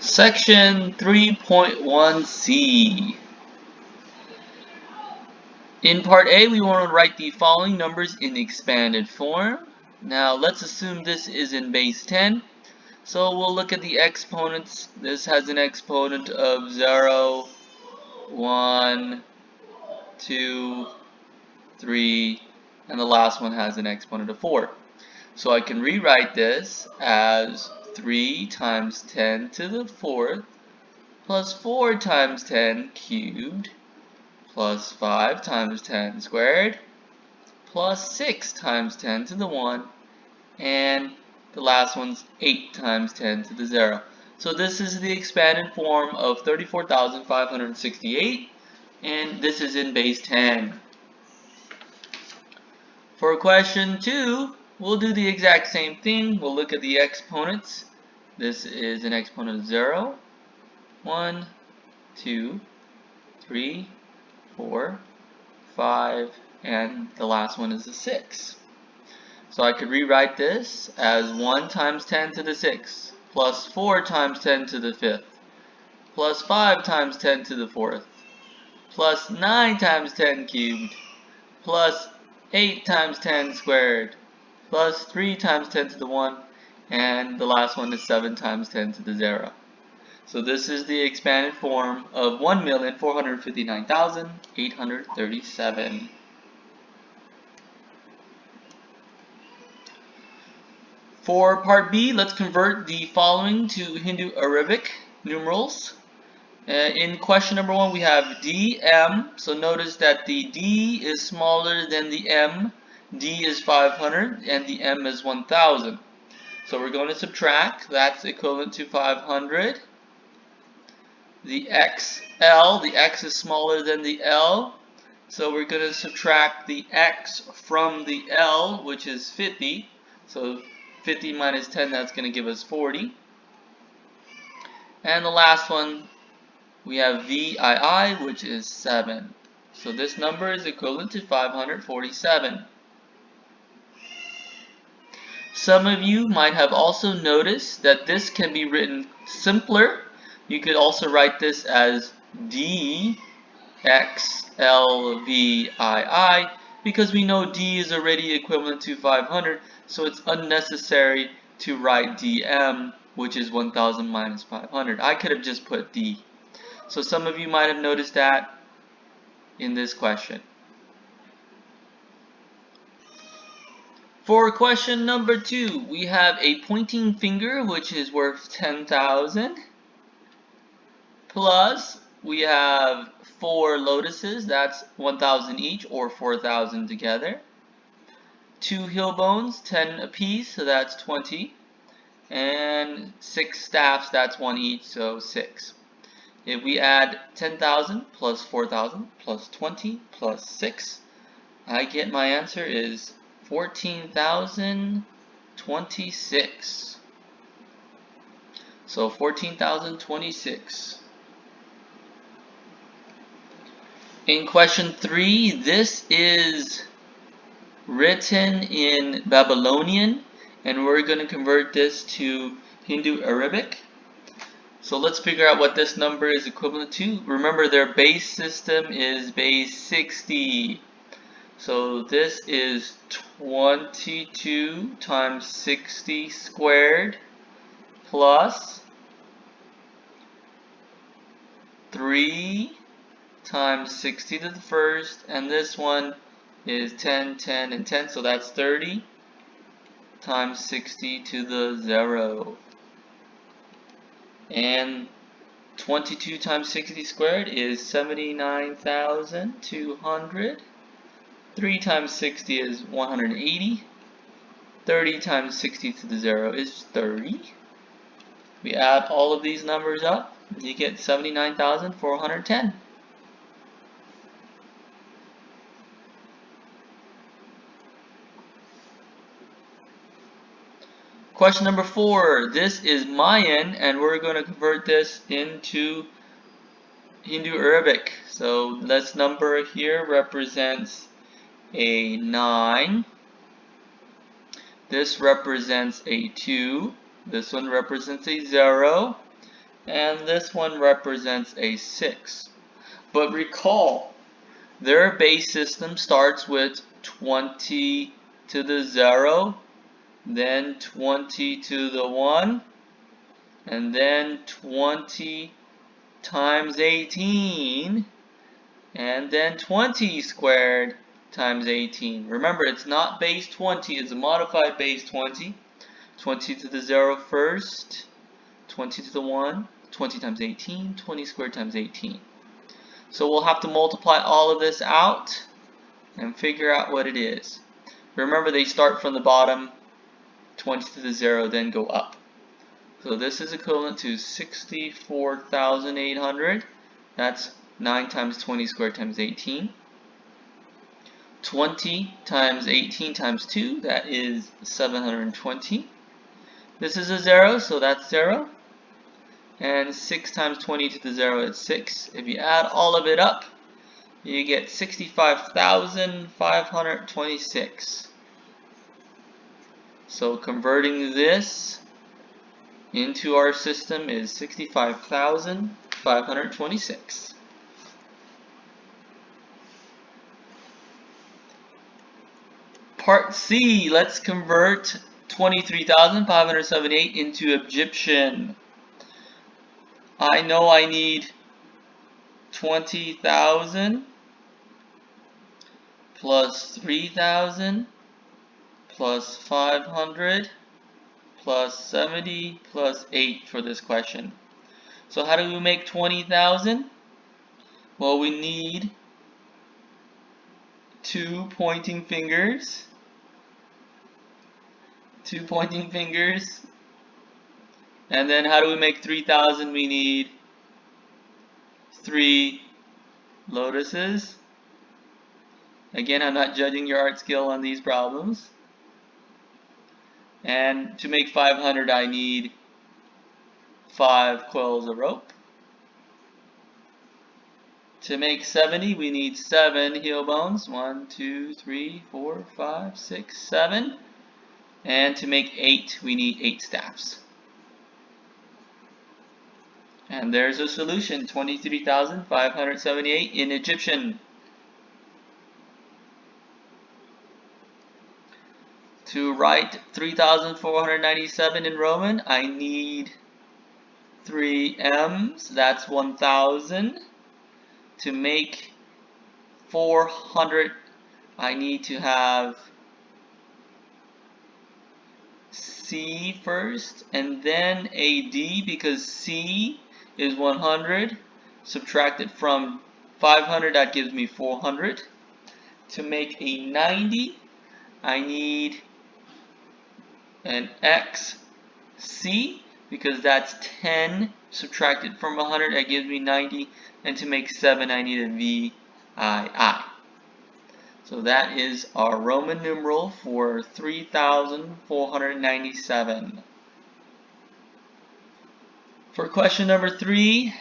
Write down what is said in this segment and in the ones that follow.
Section 3.1c. In part A, we want to write the following numbers in expanded form. Now, let's assume this is in base 10. So we'll look at the exponents. This has an exponent of 0, 1, 2, 3, and the last one has an exponent of 4. So I can rewrite this as 3 times 10 to the 4th plus 4 times 10 cubed plus 5 times 10 squared plus 6 times 10 to the 1, and the last one's 8 times 10 to the 0. So this is the expanded form of 34,568, and this is in base 10. For question 2, we'll do the exact same thing. We'll look at the exponents. This is an exponent of 0, 1, 2, 3, 4, 5, and the last one is a 6. So I could rewrite this as 1 times 10 to the 6th plus 4 times 10 to the 5th plus 5 times 10 to the 4th plus 9 times 10 cubed plus 8 times 10 squared plus 3 times 10 to the 1, and the last one is 7 times 10 to the 0. So this is the expanded form of 1,459,837. For part B, let's convert the following to Hindu Arabic numerals. In question number 1, we have dm. So notice that the d is smaller than the m. D is 500 and the m is 1000. So we're going to subtract. That's equivalent to 500. The xl, the x is smaller than the l. So we're going to subtract the x from the l, which is 50. So 50 minus 10, that's going to give us 40. And the last one, we have VII, which is 7. So this number is equivalent to 547. Some of you might have also noticed that this can be written simpler. You could also write this as DXLVII, because we know D is already equivalent to 500, so it's unnecessary to write dm, which is 1000 minus 500. I could have just put D. So some of you might have noticed that in this question. For question number 2, we have a pointing finger, which is worth 10,000, plus we have 4 lotuses, that's 1,000 each, or 4,000 together. 2 heel bones, 10 apiece, so that's 20. And 6 staffs, that's 1 each, so 6. If we add 10,000 plus 4,000 plus 20 plus 6, I get my answer is 14,026. So 14,026. In question 3, this is written in Babylonian, and we're going to convert this to Hindu Arabic. So let's figure out what this number is equivalent to. Remember, their base system is base 60. So this is 22 times 60 squared plus 3 times 60 to the first, and this one is 10, 10, and 10, so that's 30 times 60 to the 0. And 22 times 60 squared is 79,200. 3 times 60 is 180. 30 times 60 to the 0 is 30. We add all of these numbers up, you get 79,410. Question number 4. This is Mayan, and we're going to convert this into Hindu Arabic. So this number here represents a 9. This represents a 2. This one represents a 0. and this one represents a 6. But recall, their base system starts with 20 to the 0, then 20 to the 1, and then 20 times 18, and then 20 squared times 18. Remember, it's not base 20, it's a modified base 20. 20 to the 0 first, 20 to the 1, 20 times 18, 20 squared times 18. So we'll have to multiply all of this out and figure out what it is. Remember, they start from the bottom, 20 to the 0, then go up. So this is equivalent to 64,800. That's 9 times 20 squared times 18. 20 times 18 times 2, that is 720. This is a 0, so that's 0. And 6 times 20 to the 0 is 6. If you add all of it up, you get 65,526. So converting this into our system is 65,526. Part C, let's convert 23,578 into Egyptian. I know I need 20,000 plus 3,000 plus 500 plus 70 plus 8 for this question. So how do we make 20,000? Well, we need 2 pointing fingers. 2 pointing fingers. And then how do we make 3,000? We need 3 lotuses. Again, I'm not judging your art skill on these problems. And to make 500, I need 5 coils of rope. To make 70, we need 7 heel bones. 1, 2, 3, 4, 5, 6, 7. And to make 8, we need 8 staffs. And there's a solution, 23,578 in Egyptian. To write 3,497 in Roman, I need 3 M's, that's 1,000. To make 400, I need to have C first, and then a D, because C is 100. Subtract it from 500, that gives me 400. To make a 90, I need an XC, because that's 10 subtracted from 100, that gives me 90. And to make 7, I need a VII. So that is our Roman numeral for 3,497. For question number 3,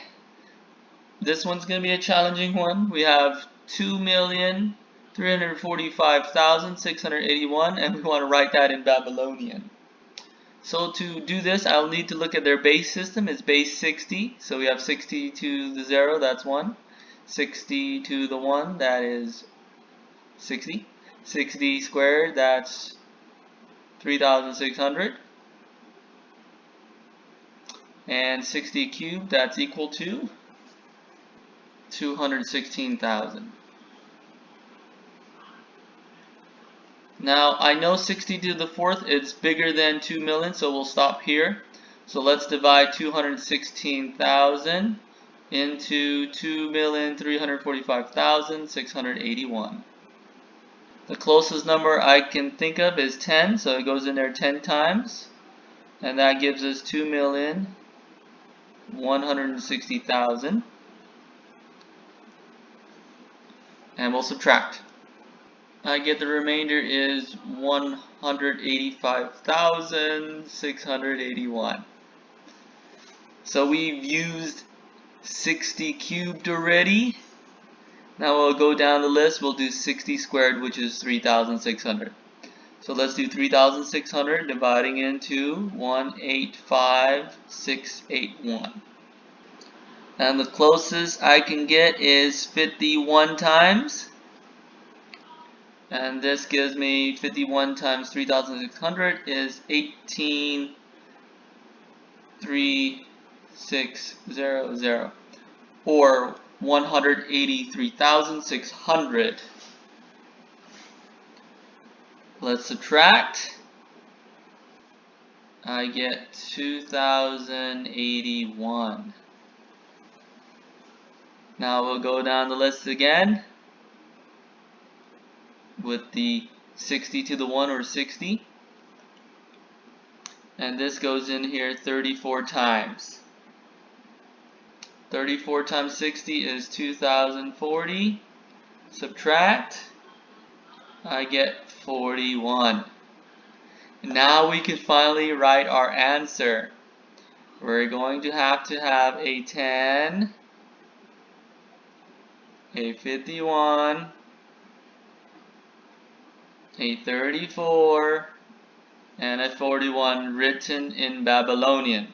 this one's going to be a challenging one. We have 2,345,681, and we want to write that in Babylonian. So to do this, I'll need to look at their base system. It's base 60. So we have 60 to the 0, that's 1. 60 to the 1, that is 60. 60 squared, that's 3,600. And 60 cubed, that's equal to 216,000. Now, I know 60 to the 4th, it's bigger than 2 million, so we'll stop here. So let's divide 216,000 into 2,345,681. The closest number I can think of is 10, so it goes in there 10 times. And that gives us 2,160,000. And we'll subtract. I get the remainder is 185,681. So we've used 60 cubed already. Now we'll go down the list, we'll do 60 squared, which is 3,600. So let's do 3,600 dividing into 185,681. And the closest I can get is 51 times. And this gives me 51 times 3,600 is 18,3600, or 183,600. Let's subtract. I get 2,081. Now we'll go down the list again with the 60 to the 1, or 60. And this goes in here 34 times. 34 times 60 is 2,040. Subtract. I get 41. Now we can finally write our answer. We're going to have a 10, a 51, a 34, and a 41 written in Babylonian.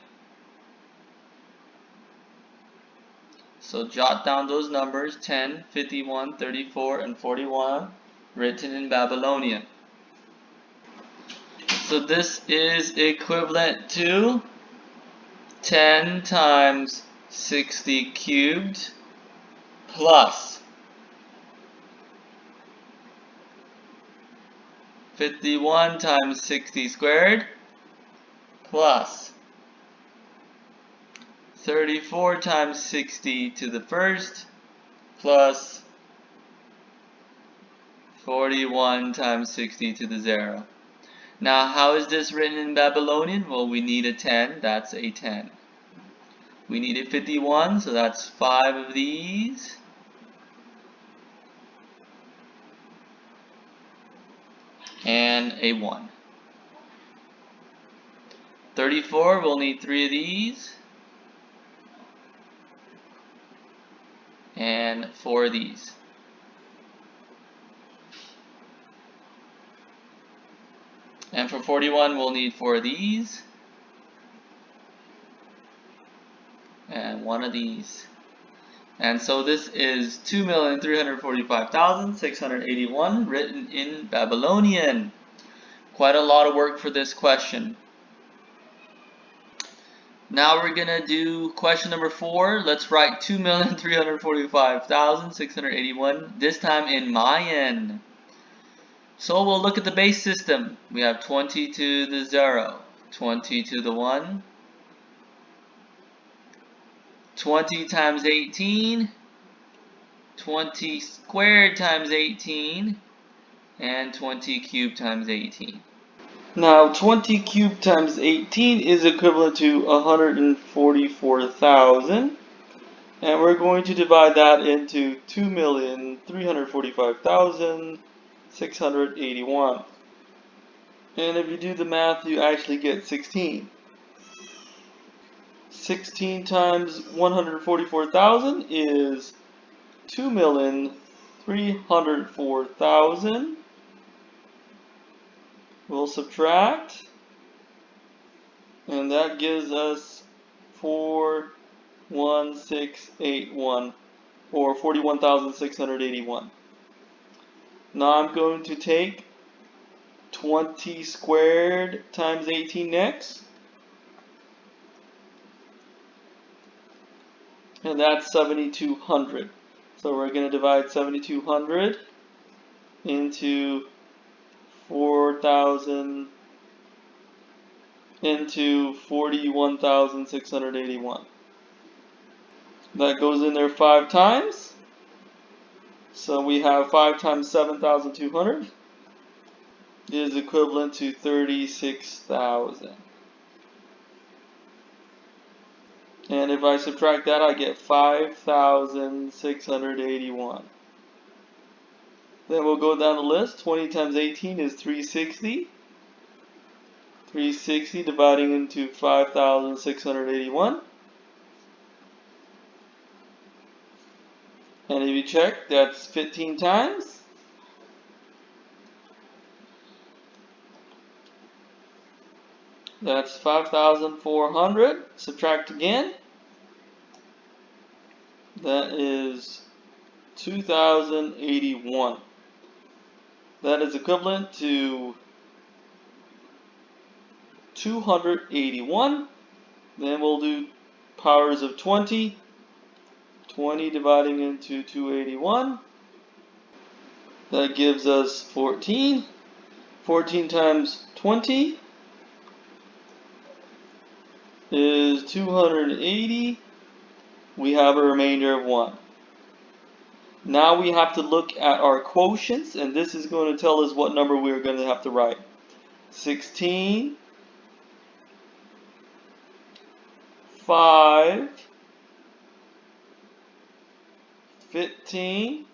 So jot down those numbers: 10, 51, 34, and 41 written in Babylonian. So this is equivalent to 10 times 60 cubed plus 51 times 60 squared plus 34 times 60 to the first plus 41 times 60 to the 0. Now, how is this written in Babylonian? Well, we need a 10, that's a 10. We need a 51, so that's 5 of these. And a 1. 34, we'll need 3 of these. And 4 of these. And for 41, we'll need 4 of these. And 1 of these. And so this is 2,345,681 written in Babylonian. Quite a lot of work for this question. Now we're going to do question number 4. Let's write 2,345,681, this time in Mayan. So we'll look at the base system. We have 20 to the 0, 20 to the 1, 20 times 18, 20 squared times 18, and 20 cubed times 18. Now 20 cubed times 18 is equivalent to 144,000. And we're going to divide that into 2,345,681. And if you do the math, you actually get 16. 16 times 144,000 is 2,304,000. We'll subtract, and that gives us 41681, or 41,681. Now I'm going to take 20 squared times 18 next, and that's 7,200. So we're going to divide 7,200 into 4,000 into 41,681. That goes in there 5 times. So we have 5 times 7,200 is equivalent to 36,000. And if I subtract that, I get 5,681. Then we'll go down the list. 20 times 18 is 360. 360 dividing into 5,681. And if you check, that's 15 times. That's 5,400. Subtract again. That is 2081. That is equivalent to 281. Then we'll do powers of 20. 20 dividing into 281. That gives us 14. 14 times 20 is 280. We have a remainder of 1. Now we have to look at our quotients, and this is going to tell us what number we're going to have to write. 16, 5, 15,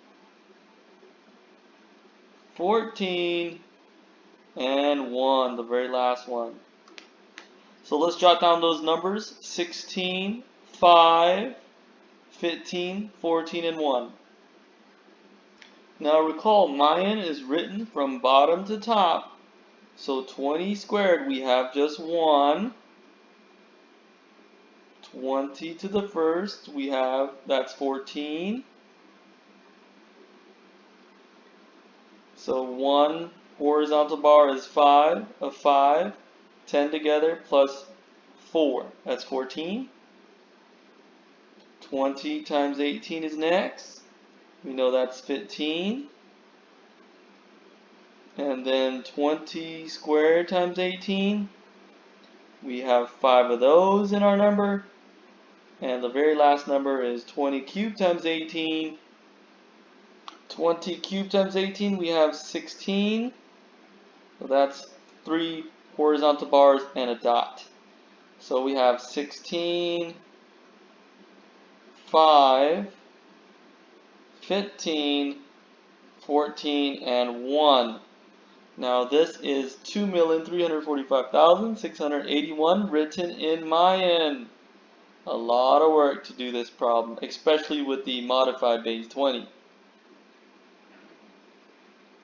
14, and 1, the very last one. So let's jot down those numbers: 16, 5, 15, 14, and 1. Now recall, Mayan is written from bottom to top. So 20 squared, we have just 1. 20 to the first, we have, that's 14. So 1 horizontal bar is 5 of 5. 10 together plus 4, that's 14. 20 times 18 is next. We know that's 15. And then 20 squared times 18. We have 5 of those in our number. And the very last number is 20 cubed times 18. 20 cubed times 18, we have 16. So that's 3 horizontal bars and a dot. So we have 16, 5, 15, 14, and 1. Now this is 2,345,681 written in Mayan. A lot of work to do this problem, especially with the modified base 20.